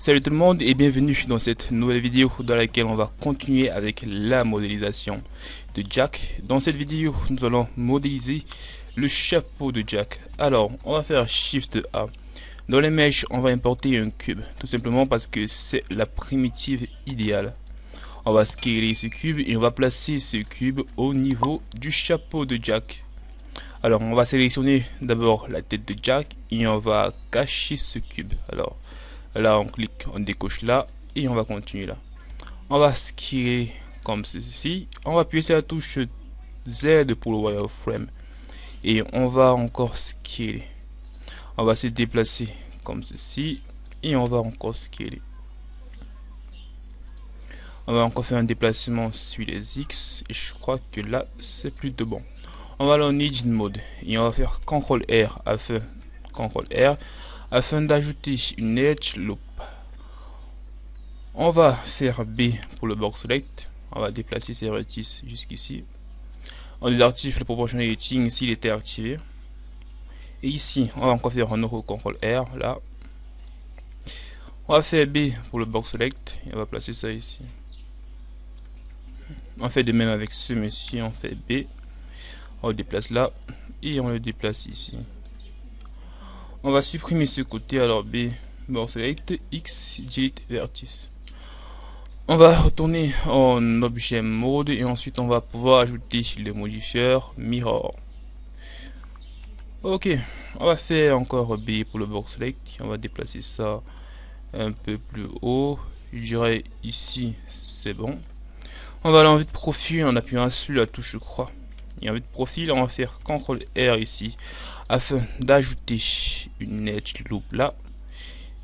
Salut tout le monde et bienvenue dans cette nouvelle vidéo dans laquelle on va continuer avec la modélisation de Jack. Dans cette vidéo, nous allons modéliser le chapeau de Jack. Alors, on va faire Shift A. Dans les mèches, on va importer un cube, tout simplement parce que c'est la primitive idéale. On va scaler ce cube et on va placer ce cube au niveau du chapeau de Jack. Alors, on va sélectionner d'abord la tête de Jack et on va cacher ce cube. Alors, là, on clique, on décoche là et on va continuer là. On va scaler comme ceci. On va appuyer sur la touche Z pour le wireframe et on va encore scaler. On va se déplacer comme ceci et on va encore scaler. On va encore faire un déplacement sur les X et je crois que là c'est plutôt bon. On va aller en Engine Mode et on va faire CTRL R afin d'ajouter une Edge Loop. On va faire B pour le Box Select. On va déplacer ces vertices jusqu'ici. On désactive le Proportionality s'il était activé. Et ici, on va encore faire un autre CTRL R là. On va faire B pour le Box Select et on va placer ça ici. On fait de même avec ce monsieur, on fait B. On le déplace là et on le déplace ici. On va supprimer ce côté, alors B, Box Select, X, Delete Vertice. On va retourner en objet mode et ensuite on va pouvoir ajouter le modifieur Mirror. Ok, on va faire encore B pour le Box Select. On va déplacer ça un peu plus haut. Je dirais ici, c'est bon. On va aller en vue de profil en appuyant sur la touche croix. Et en vue de profil, on va faire CTRL R ici afin d'ajouter une Edge Loop là.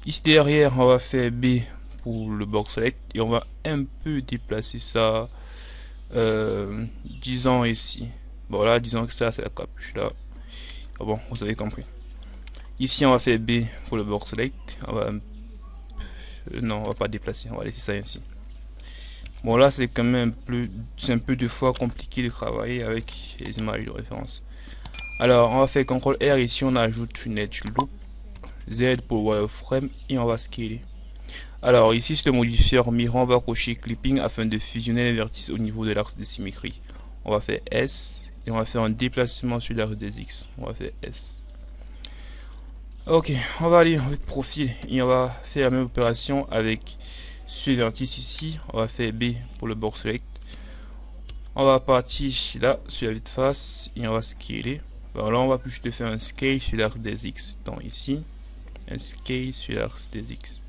Ici derrière, on va faire B pour le Box Select et on va un peu déplacer ça, disons ici. Bon là, disons que ça c'est la capuche là. Ah bon, vous avez compris. Ici, on va faire B pour le Box Select. On va non, on va pas déplacer, on va laisser ça ainsi. Bon là c'est quand même un peu de fois compliqué de travailler avec les images de référence. Alors on va faire CTRL R ici, on ajoute une Edge Loop, Z pour wireframe et on va scaler. Alors ici sur le modifieur Mirror, on va cocher Clipping afin de fusionner les vertices au niveau de l'axe de symétrie. On va faire S et on va faire un déplacement sur l'axe des X. On va faire S. Ok, on va aller en vue de profil et on va faire la même opération avec ce vertice ici. On va faire B pour le Box Select. On va partir là sur la vue de face et on va scaler. Alors là on va plus juste faire un scale sur l'axe des X. Donc ici, un scale sur l'axe des X.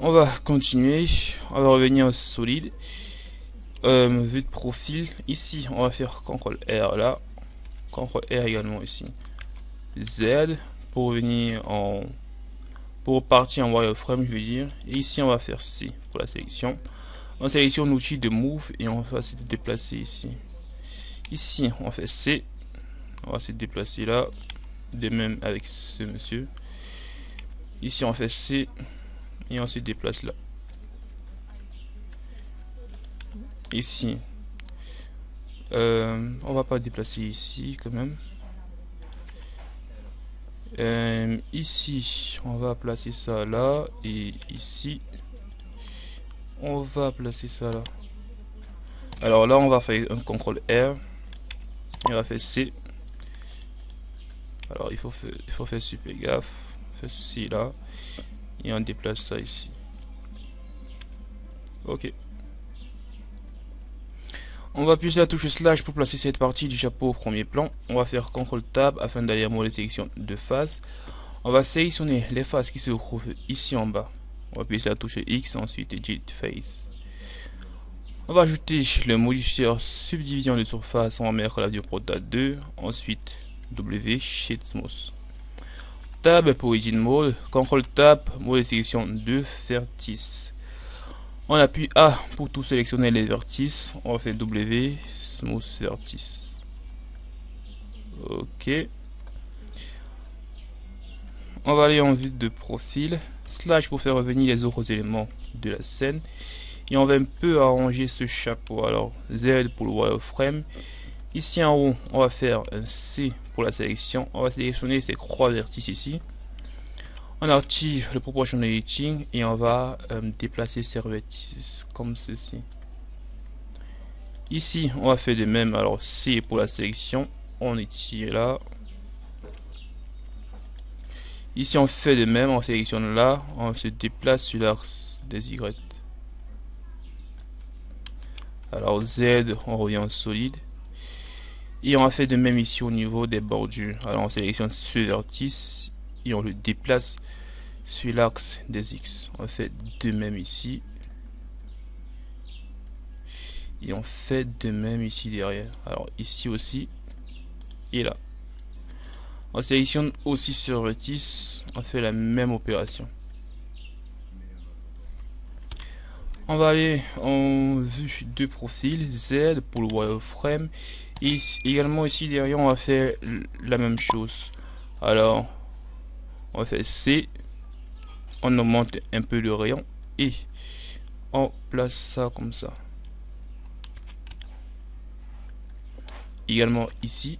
On va continuer. On va revenir au solide. Vue de profil. Ici on va faire CTRL R là. CTRL R également ici. Z pour revenir pour partir en wireframe, je veux dire. Et ici on va faire C pour la sélection. On sélectionne l'outil de move et on va se déplacer ici. Ici on fait C. On va se déplacer là. De même avec ce monsieur. Ici on fait C et on se déplace là. Ici on va pas déplacer ici quand même. Ici on va placer ça là et ici on va placer ça là. Alors là on va faire un CTRL R et on va faire C. Alors il faut faire super gaffe. On fait C là et on déplace ça ici. Ok. On va appuyer sur la touche slash pour placer cette partie du chapeau au premier plan. On va faire CTRL Tab afin d'aller en mode sélection de face. On va sélectionner les faces qui se trouvent ici en bas. On va appuyer sur la touche X, ensuite Delete Face. On va ajouter le modifieur subdivision de surface. On va mettre la Viewporta 2, ensuite W Shade Smooth. Tab pour Engine Mode, CTRL Tab, mode sélection de vertice. On appuie A pour tout sélectionner les vertices. On va faire W, Smooth Vertice. Ok. On va aller en vue de profil. Slash pour faire revenir les autres éléments de la scène. Et on va un peu arranger ce chapeau. Alors Z pour le wireframe. Ici en haut, on va faire un C pour la sélection. On va sélectionner ces 3 vertices ici. On active le proportional editing et on va déplacer ces vertices comme ceci. Ici, on va faire de même. Alors C pour la sélection, on étire là. Ici, on fait de même. On sélectionne là. On se déplace sur l'axe des Y. Alors Z, on revient en solide. Et on a fait de même ici au niveau des bordures. Alors on sélectionne ce vertice et on le déplace sur l'axe des X. On fait de même ici. Et on fait de même ici derrière. Alors ici aussi. Et là. On sélectionne aussi ce vertice. On fait la même opération. On va aller en vue de profil. Z pour le wireframe. Et également ici derrière on va faire la même chose. Alors on va faire C. On augmente un peu le rayon. Et on place ça comme ça. Également ici,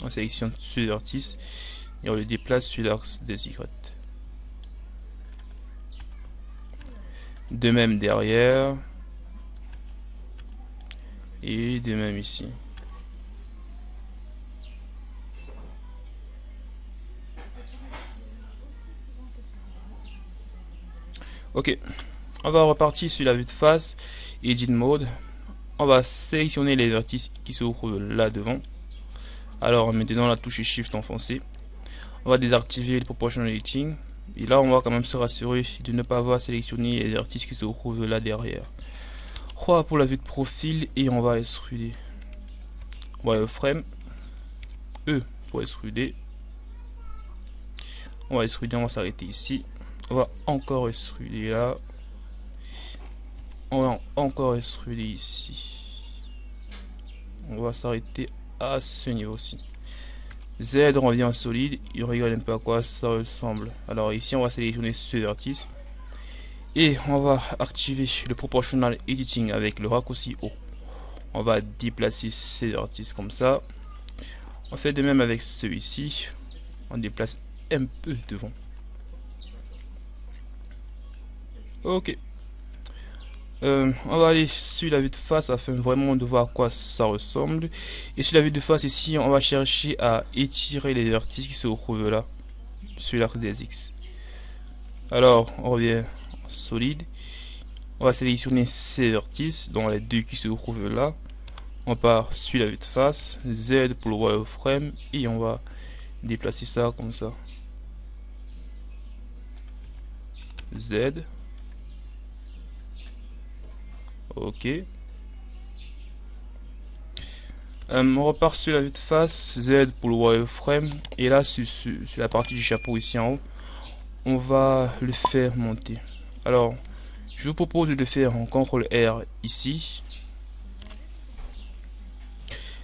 on sélectionne ce vertice et on le déplace sur l'axe des Y. De même derrière et de même ici. Ok, on va repartir sur la vue de face, Edit Mode. On va sélectionner les vertices qui se trouvent là devant. Alors maintenant la touche Shift enfoncée. On va désactiver le Proportional Editing. Et là on va quand même se rassurer de ne pas avoir sélectionné les vertices qui se trouvent là derrière. 3 pour la vue de profil et on va extruder. Wireframe. E pour extruder. On va extruder, on va s'arrêter ici. On va encore extruder là. On va encore extruder ici. On va s'arrêter à ce niveau-ci. Z, on revient en solide. Il regarde un peu à quoi ça ressemble. Alors ici, on va sélectionner ce vertice. Et on va activer le Proportional Editing avec le raccourci O. On va déplacer ces vertices comme ça. On fait de même avec celui-ci. On déplace un peu devant. Ok. On va aller sur la vue de face afin vraiment de voir à quoi ça ressemble. Et sur la vue de face ici, on va chercher à étirer les vertices qui se trouvent là, sur l'axe des X. Alors, on revient en solide. On va sélectionner ces vertices, dont les deux qui se trouvent là. On part sur la vue de face, Z pour le wireframe, et on va déplacer ça comme ça. Z. Ok. On repart sur la vue de face, Z pour le wireframe, et là sur la partie du chapeau ici en haut, on va le faire monter. Alors, je vous propose de le faire en CTRL R ici,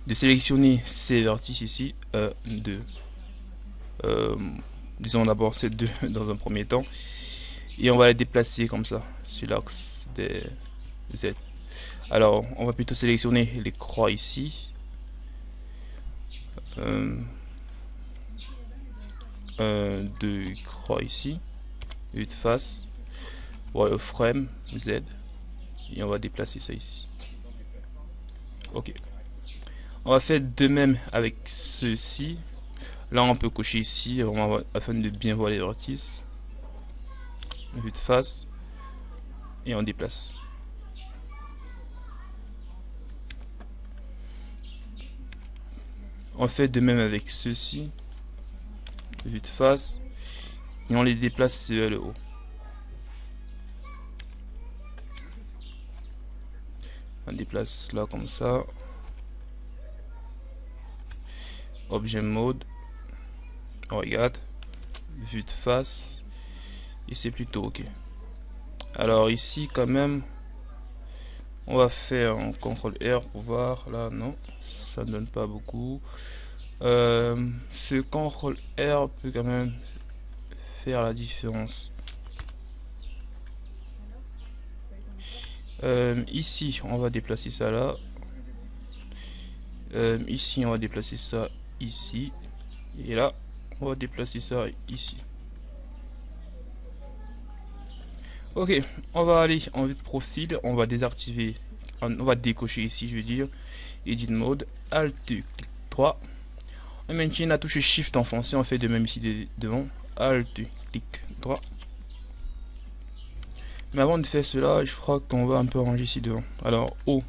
de sélectionner ces vertices ici, disons d'abord ces deux dans un premier temps, et on va les déplacer comme ça sur l'axe des Z. Alors, on va plutôt sélectionner les croix ici. Deux croix ici, vue de face, wireframe Z, et on va déplacer ça ici. Ok. On va faire de même avec ceci. Là, on peut cocher ici afin de bien voir les vertices. Vue de face, et on déplace. On fait de même avec ceci, vue de face, et on les déplace vers le haut. On déplace là comme ça. Objet mode, on regarde, vue de face, et c'est plutôt ok. Alors ici quand même, on va faire un CTRL R pour voir. Là non, ça ne donne pas beaucoup. Ce CTRL R peut quand même faire la différence. Ici on va déplacer ça là, Ici on va déplacer ça ici, et là on va déplacer ça ici. Ok, on va aller en vue de profil, on va désactiver, on va décocher ici, je veux dire, Edit Mode, Alt, clic droit, on maintient la touche Shift enfoncée, on fait de même ici devant, Alt, clic droit. Mais avant de faire cela, je crois qu'on va un peu ranger ici devant. Alors, O,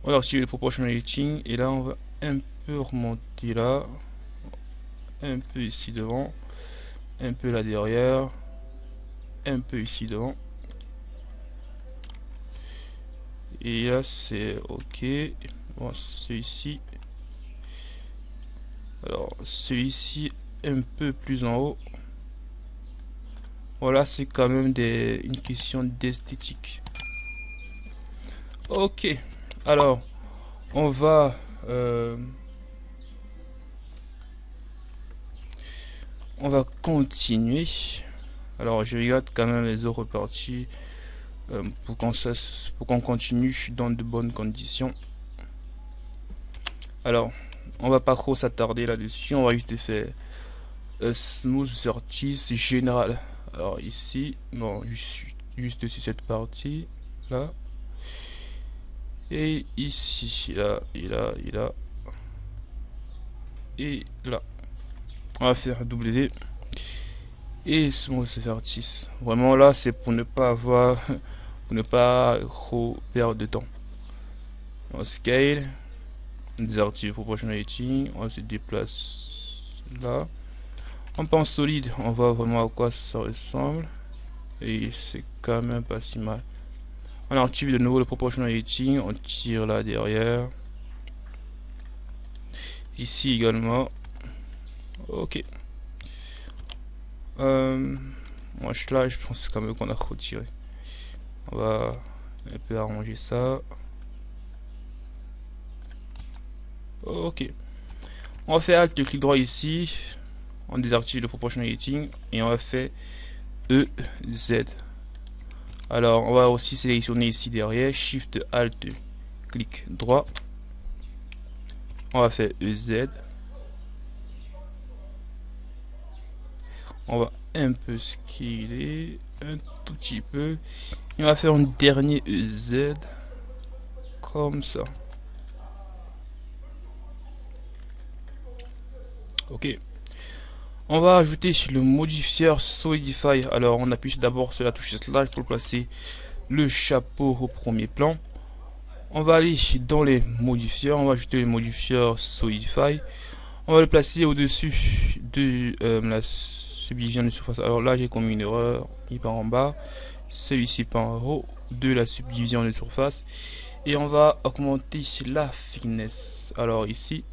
on va activer le Proportionality, et là on va un peu remonter là, un peu ici devant, un peu là derrière, un peu ici devant. Et là c'est ok. Bon, celui-ci. Alors celui-ci un peu plus en haut. Voilà, c'est quand même une question d'esthétique. Ok. Alors on va continuer. Alors je regarde quand même les autres parties pour qu'on continue dans de bonnes conditions. Alors on va pas trop s'attarder là-dessus, on va juste faire smooth vertice général. Alors ici, bon, juste sur cette partie là, et ici, là, et là, et là, et là. On va faire W et smooth vertice. Vraiment là, c'est pour ne pas avoir, pour ne pas trop perdre de temps. On scale, on désactive proportionality, on se déplace là. En pense solide, on voit vraiment à quoi ça ressemble. Et c'est quand même pas si mal. On active de nouveau le proportionality, on tire là derrière. Ici également. Ok. Moi là, je pense quand même qu'on a retiré. On va un peu arranger ça. Ok. On va faire Alt clic droit ici. On désactive le proportionality et on va faire EZ. Alors on va aussi sélectionner ici derrière, Shift Alt clic droit. On va faire EZ. On va un peu scaler, un tout petit peu. Et on va faire un dernier EZ. Comme ça. Ok. On va ajouter le modifier Solidify. Alors on appuie d'abord sur la touche slash pour placer le chapeau au premier plan. On va aller dans les modifiers, on va ajouter le modifier Solidify. On va le placer au-dessus de la subdivision de surface. Alors là j'ai commis une erreur, il part en bas, celui-ci part en haut de la subdivision de surface. Et on va augmenter la finesse. Alors ici,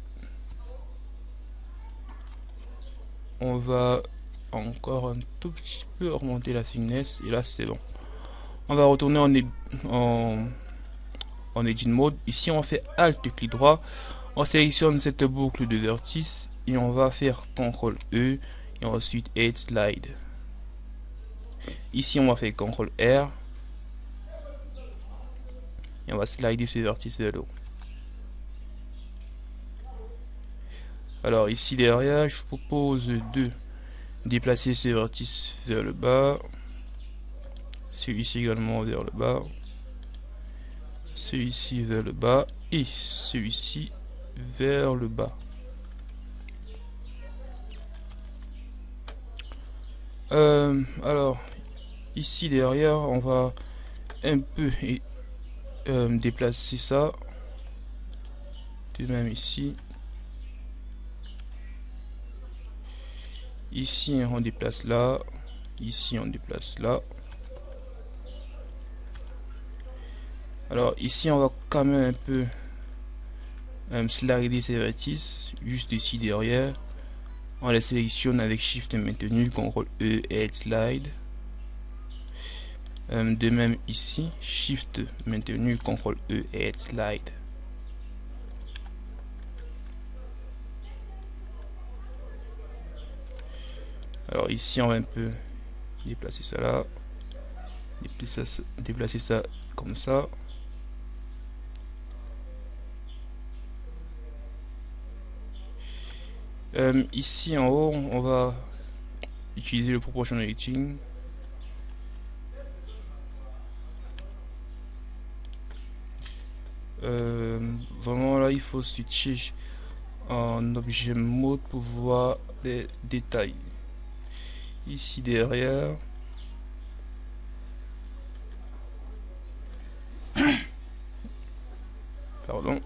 on va encore un tout petit peu augmenter la finesse. Et là c'est bon. On va retourner en Edit Mode. Ici on fait Alt clic droit. On sélectionne cette boucle de vertice et on va faire CTRL E et ensuite Edge Slide. Ici on va faire CTRL R et on va slider ce vertice vers le haut. Alors ici derrière, je propose de déplacer ce vertice vers le bas, celui-ci également vers le bas, celui-ci vers le bas et celui-ci vers le bas. Alors ici derrière on va un peu déplacer ça, de même ici, ici on déplace là, ici on déplace là. Alors ici on va quand même un peu slider ces vertices juste ici derrière. On les sélectionne avec Shift maintenu, CTRL E et Slide. De même ici, Shift maintenu, CTRL E et Slide. Alors ici on va un peu déplacer ça là, déplacer ça comme ça. Ici en haut, on va utiliser le proportionality. Vraiment là, il faut switcher en objet mode pour voir les détails. Ici derrière, pardon.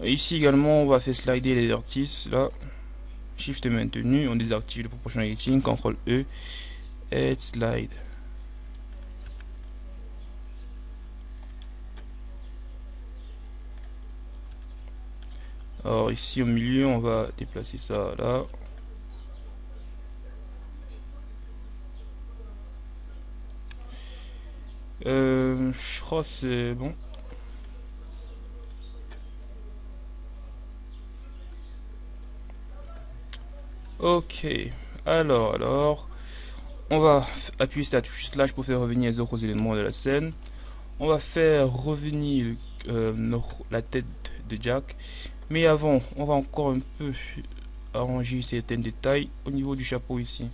Ici également, on va faire slider les vertices là. Shift maintenu, on désactive le proportionality, CTRL E et slide. Alors ici au milieu, on va déplacer ça là. Je crois que c'est bon. Ok, alors, on va appuyer sur la touche slash pour faire revenir les autres éléments de la scène. On va faire revenir la tête de Jack. Mais avant, on va encore un peu arranger certains détails au niveau du chapeau ici.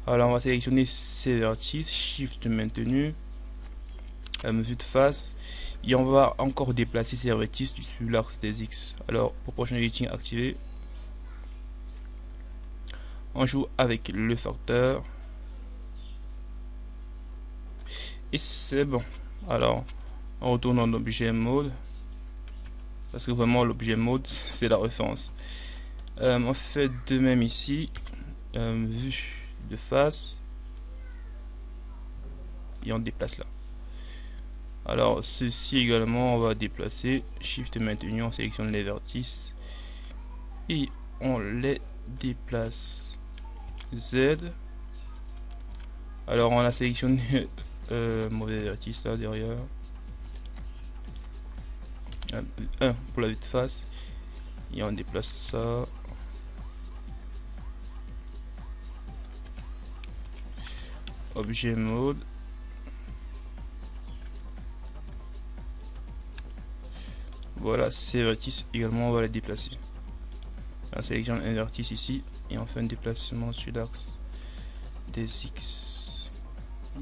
Alors, on va sélectionner ces vertices, Shift maintenu, vue de face. Et on va encore déplacer ces vertices sur l'axe des X. Alors, proportionality activé. On joue avec le facteur. Et c'est bon. Alors, on retourne en objet mode. Parce que vraiment, l'objet mode, c'est la référence. On fait de même ici. Vue de face. Et on déplace là. Alors, ceci également, on va déplacer. Shift maintenu, on sélectionne les vertices. Et on les déplace. Z. Alors on a sélectionné mauvais vertice là derrière. 1 pour la vue de face. Et on déplace ça. Objet mode. Voilà, ces vertices également on va les déplacer. On sélectionne un vertice ici et on fait un déplacement sur l'axe des X.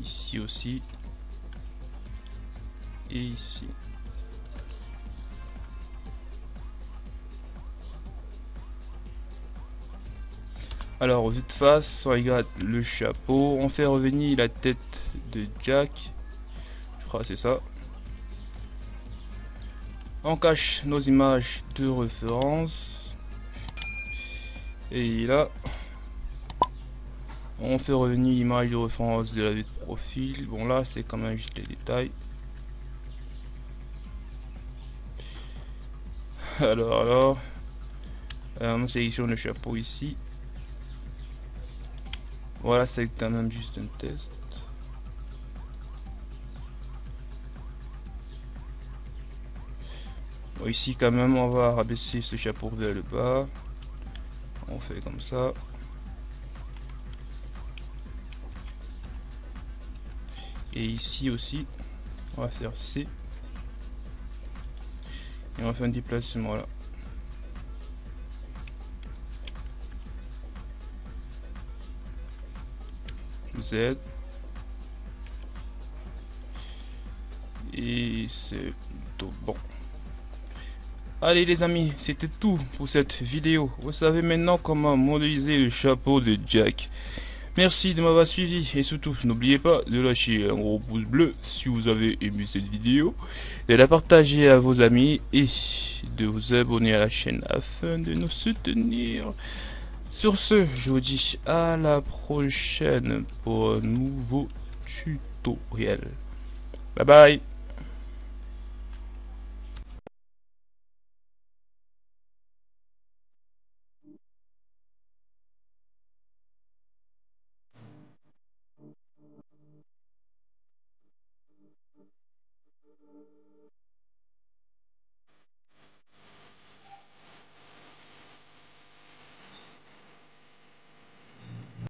Ici aussi. Et ici. Alors, vue de face, on regarde le chapeau. On fait revenir la tête de Jack. Je crois que c'est ça. On cache nos images de référence. Et là, on fait revenir l'image de référence de la vue de profil. Bon là, c'est quand même juste les détails. Alors, on sélectionne le chapeau ici. Voilà, c'est quand même juste un test. Bon, ici quand même, on va rabaisser ce chapeau vers le bas. On fait comme ça. Et ici aussi, on va faire C. Et on va faire un déplacement là. Z. Et c'est tout bon. Allez les amis, c'était tout pour cette vidéo. Vous savez maintenant comment modéliser le chapeau de Jack. Merci de m'avoir suivi et surtout n'oubliez pas de lâcher un gros pouce bleu si vous avez aimé cette vidéo, de la partager à vos amis et de vous abonner à la chaîne afin de nous soutenir. Sur ce, je vous dis à la prochaine pour un nouveau tutoriel. Bye bye.